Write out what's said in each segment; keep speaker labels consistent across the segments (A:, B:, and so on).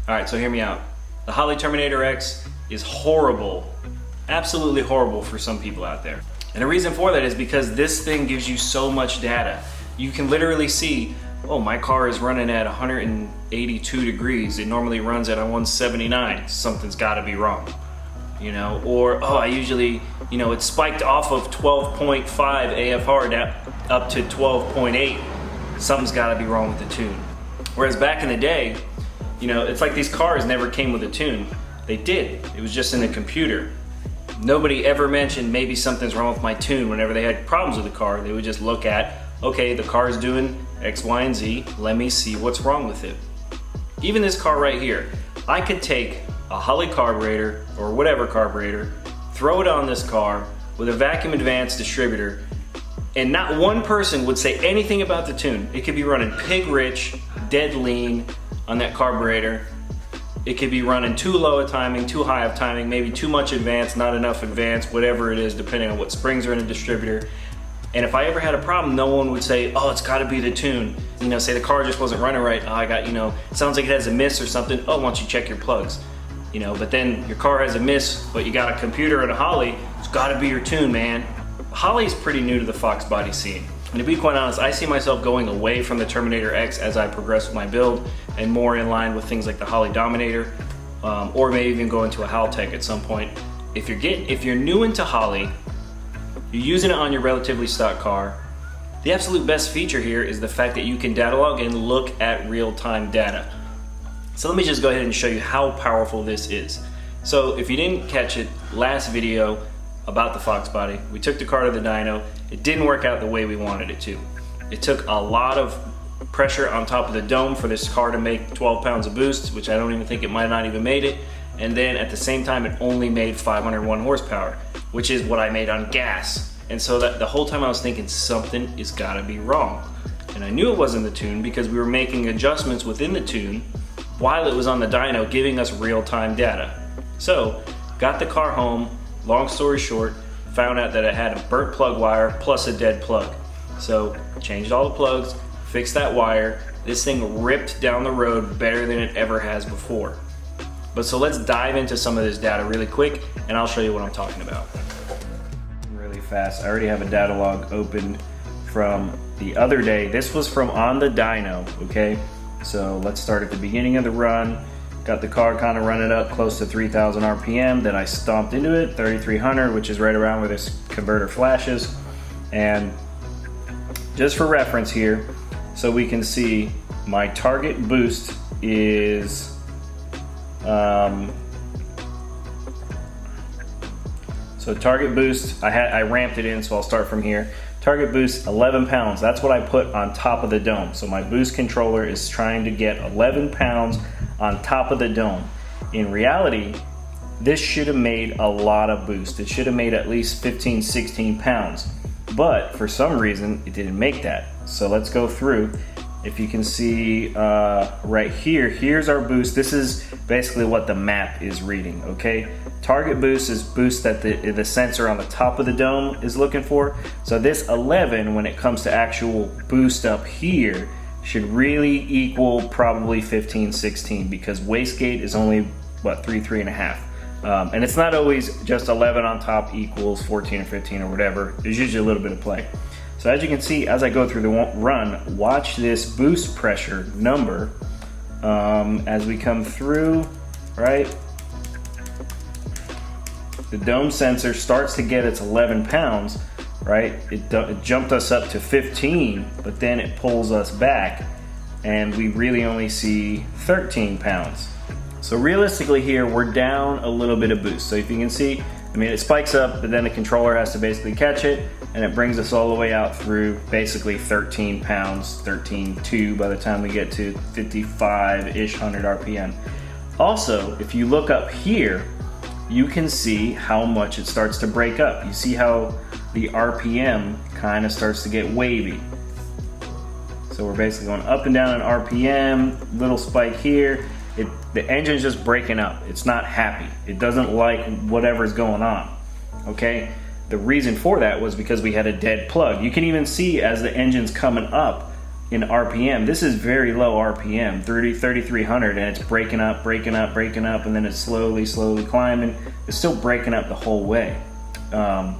A: All right, so hear me out. The Holley Terminator X is horrible, absolutely horrible for some people out there. And the reason for that is because this thing gives you so much data. You can literally see, oh, my car is running at 182 degrees. It normally runs at 179. Something's gotta be wrong. You know, or, oh, I usually, you know, it's spiked off of 12.5 AFR down up to 12.8. Something's gotta be wrong with the tune. Whereas back in the day, you know, it's like these cars never came with a tune. They did, it was just in the computer. Nobody ever mentioned maybe something's wrong with my tune. Whenever they had problems with the car, they would just look at, okay, the car's doing X, Y, and Z, let me see what's wrong with it. Even this car right here, I could take a Holley carburetor or whatever carburetor, throw it on this car with a vacuum advanced distributor, and not one person would say anything about the tune. It could be running pig rich, dead lean on that carburetor. It could be running too low a timing, too high of timing, maybe too much advance, not enough advance, whatever it is, depending on what springs are in a distributor. And if I ever had a problem, no one would say, oh, it's gotta be the tune. You know, say the car just wasn't running right. Oh, I got, you know, it sounds like it has a miss or something. Oh, why don't you check your plugs? You know, but then your car has a miss, but you got a computer and a Holley, it's gotta be your tune, man. Holley's pretty new to the Foxbody scene. And to be quite honest, I see myself going away from the Terminator X as I progress with my build and more in line with things like the Holley Dominator, or maybe even go into a Haltech at some point. If you're new into Holley, you're using it on your relatively stock car, the absolute best feature here is the fact that you can data log and look at real-time data. So let me just go ahead and show you how powerful this is. So if you didn't catch it, last video about the Foxbody, we took the car to the dyno. It didn't work out the way we wanted it to. It took a lot of pressure on top of the dome for this car to make 12 pounds of boost, which I don't even think it might not even made it. And then at the same time, it only made 501 horsepower, which is what I made on gas. And so that the whole time I was thinking something is gotta be wrong. And I knew it wasn't the tune because we were making adjustments within the tune while it was on the dyno giving us real-time data. So, got the car home, long story short, found out that it had a burnt plug wire plus a dead plug. So, changed all the plugs, fixed that wire. This thing ripped down the road better than it ever has before. But so let's dive into some of this data really quick and I'll show you what I'm talking about. Really fast, I already have a data log opened from the other day. This was from on the dyno, okay? So let's start at the beginning of the run. Got the car kind of running up close to 3,000 RPM. Then I stomped into it, 3,300, which is right around where this converter flashes. And just for reference here, so we can see my target boost is, so target boost, I ramped it in, so I'll start from here. Target boost, 11 pounds. That's what I put on top of the dome. So my boost controller is trying to get 11 pounds on top of the dome. In reality, this should have made a lot of boost. It should have made at least 15, 16 pounds. But for some reason, it didn't make that. So let's go through. If you can see right here, here's our boost. This is basically what the map is reading, okay? Target boost is boost that the sensor on the top of the dome is looking for. So this 11, when it comes to actual boost up here, should really equal probably 15, 16 because wastegate is only, what, 3.5. And it's not always just 11 on top equals 14 or 15 or whatever. There's usually a little bit of play. So as you can see, as I go through the run, watch this boost pressure number as we come through, right? The dome sensor starts to get its 11 pounds, right? It jumped us up to 15, but then it pulls us back and we really only see 13 pounds. So realistically here, we're down a little bit of boost. So if you can see, I mean, it spikes up, but then the controller has to basically catch it, and it brings us all the way out through basically 13 pounds, 13.2 by the time we get to 55-ish 100 RPM. Also, if you look up here, you can see how much it starts to break up. You see how the RPM kind of starts to get wavy. So we're basically going up and down in RPM, little spike here. The engine's just breaking up. It's not happy. It doesn't like whatever's going on, okay? The reason for that was because we had a dead plug. You can even see as the engine's coming up, in RPM. This is very low RPM, 3,300, and it's breaking up, and then it's slowly climbing. It's still breaking up the whole way. And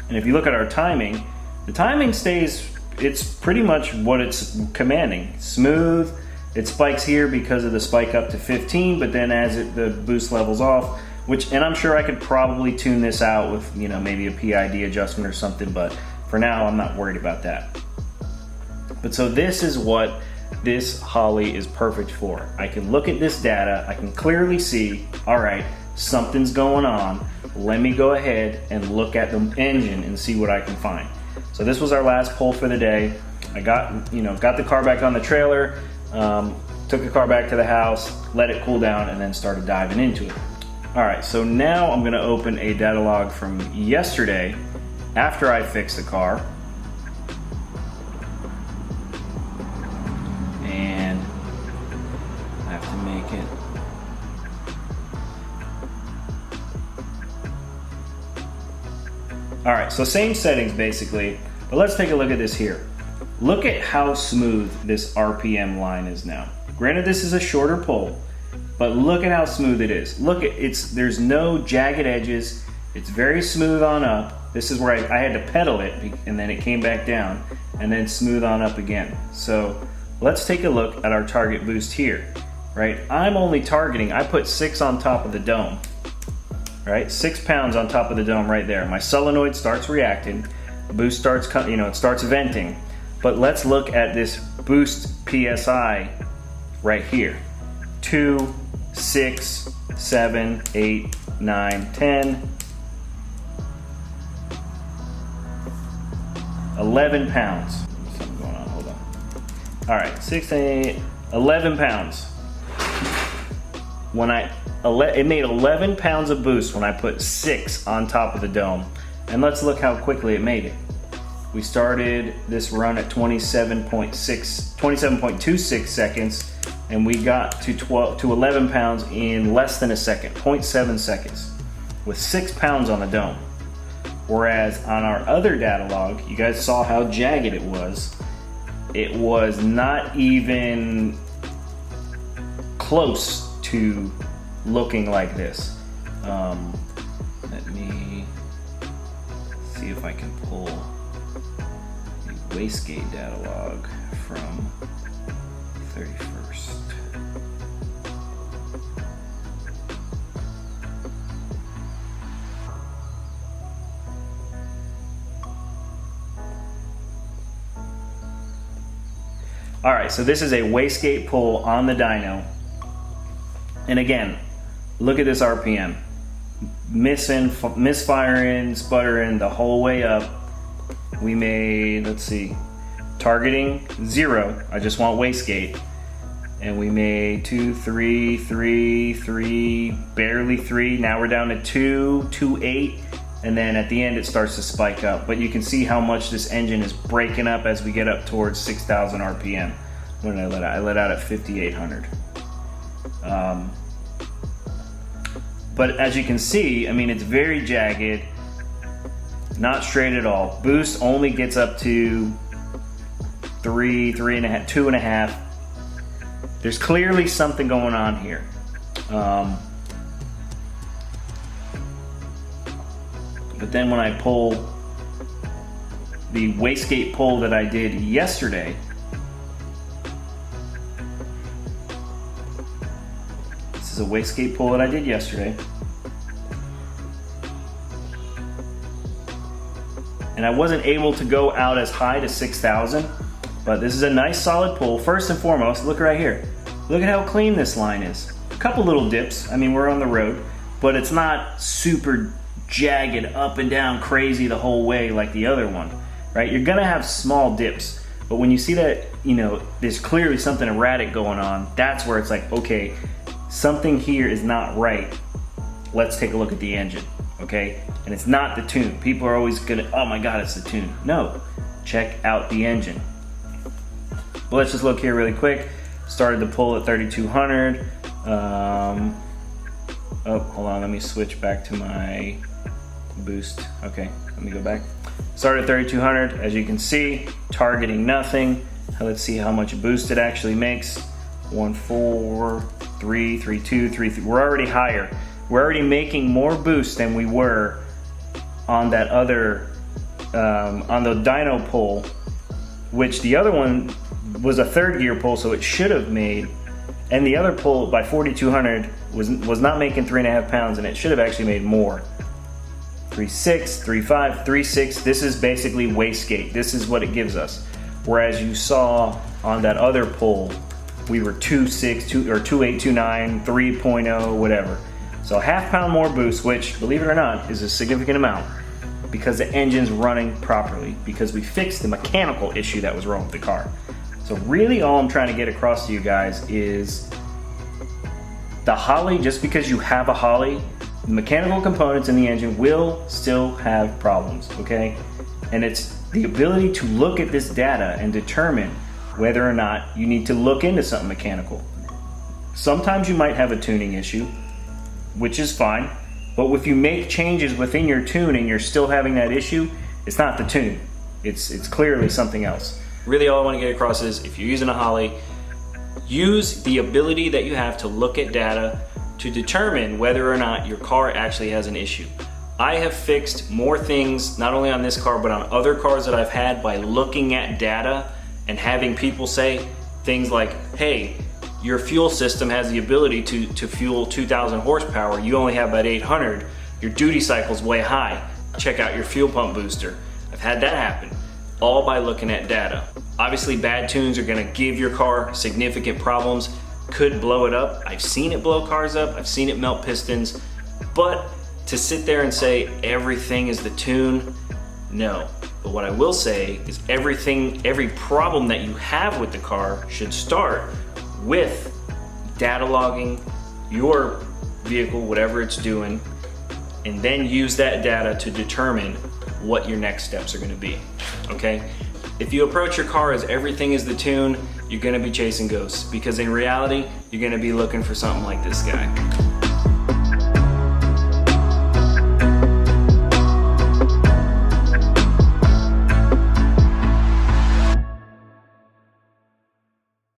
A: if you look at our timing, the timing stays, it's pretty much what it's commanding. Smooth, it spikes here because of the spike up to 15, but then as the boost levels off, and I'm sure I could probably tune this out with, you know, maybe a PID adjustment or something, but for now, I'm not worried about that. But so this is what this Holley is perfect for. I can look at this data, I can clearly see, all right, something's going on. Let me go ahead and look at the engine and see what I can find. So this was our last pull for the day. I got the car back on the trailer, took the car back to the house, let it cool down, and then started diving into it. All right, so now I'm gonna open a data log from yesterday after I fixed the car. And I have to make it. All right, so same settings basically, but let's take a look at this here. Look at how smooth this RPM line is now. Granted, this is a shorter pull, but look at how smooth it is. Look at there's no jagged edges. It's very smooth on up. This is where I had to pedal it, and then it came back down, and then smooth on up again. So let's take a look at our target boost here, right? I'm only targeting, I put 6 on top of the dome, right? 6 pounds on top of the dome right there. My solenoid starts reacting, boost starts, it starts venting. But let's look at this boost PSI right here. 2, 6, 7, 8, 9, 10, 11 pounds. Something going on, hold on. All right, 6, 8, 11 pounds. It made 11 pounds of boost when I put 6 on top of the dome. And let's look how quickly it made it. We started this run at 27.26 seconds, and we got to 11 pounds in less than a second, 0.7 seconds, with 6 pounds on the dome. Whereas on our other data log, you guys saw how jagged it was. It was not even close to looking like this. Let me see if I can pull the wastegate data log from 31st. All right, so this is a wastegate pull on the dyno. And again, look at this RPM. Misfiring, sputtering the whole way up. We made, let's see, targeting 0. I just want wastegate. And we made 2, 3, 3, 3, barely 3. Now we're down to 2, 2, 8. And then at the end it starts to spike up. But you can see how much this engine is breaking up as we get up towards 6,000 RPM. What did I let out? I let out at 5,800. But as you can see, I mean, it's very jagged, not straight at all. Boost only gets up to 3, 3.5, 2.5. There's clearly something going on here. But then when I pull the wastegate pull that I did yesterday, this is a wastegate pull that I did yesterday, and I wasn't able to go out as high to 6,000, but this is a nice solid pull. First and foremost, look right here. Look at how clean this line is. A couple little dips, I mean, we're on the road, but it's not super jagged up and down crazy the whole way like the other one, right? You're gonna have small dips, but when you see that, you know, there's clearly something erratic going on, that's where it's like, okay, something here is not right. Let's take a look at the engine, okay? And it's not the tune. People are always gonna, oh my God, it's the tune. No, check out the engine. But let's just look here really quick. Started the pull at 3,200. Oh, hold on, let me switch back to my boost. Okay, Let me go back. Started at 3,200, as you can see, targeting nothing. Let's see how much boost it actually makes. 1, 4, 3, 3, 2, 3, 3. We're already higher. We're already making more boost than we were on that other, on the dyno pull, which the other one was a 3rd gear pull, so it should have made, and the other pull by 4,200 was not making 3.5 pounds, and it should have actually made more. 3.6, 3.5, 3.6. This is basically wastegate. This is what it gives us. Whereas you saw on that other pull, we were 2.6, or 2.8, 2.9, 3.0, whatever. So a half pound more boost, which, believe it or not, is a significant amount because the engine's running properly, because we fixed the mechanical issue that was wrong with the car. So really all I'm trying to get across to you guys is the Holley, just because you have a Holley, the mechanical components in the engine will still have problems, okay? And it's the ability to look at this data and determine whether or not you need to look into something mechanical. Sometimes you might have a tuning issue, which is fine, but if you make changes within your tune and you're still having that issue, it's not the tune. It's clearly something else. Really all I want to get across is, if you're using a Holley, use the ability that you have to look at data to determine whether or not your car actually has an issue. I have fixed more things, not only on this car, but on other cars that I've had, by looking at data and having people say things like, hey, your fuel system has the ability to fuel 2,000 horsepower. You only have about 800. Your duty cycle's way high. Check out your fuel pump booster. I've had that happen, all by looking at data. Obviously, bad tunes are gonna give your car significant problems, could blow it up. I've seen it blow cars up, I've seen it melt pistons, but to sit there and say everything is the tune, no. But what I will say is every problem that you have with the car should start with data logging your vehicle, whatever it's doing, and then use that data to determine what your next steps are gonna be, okay? If you approach your car as everything is the tune, you're gonna be chasing ghosts, because in reality, you're gonna be looking for something like this guy.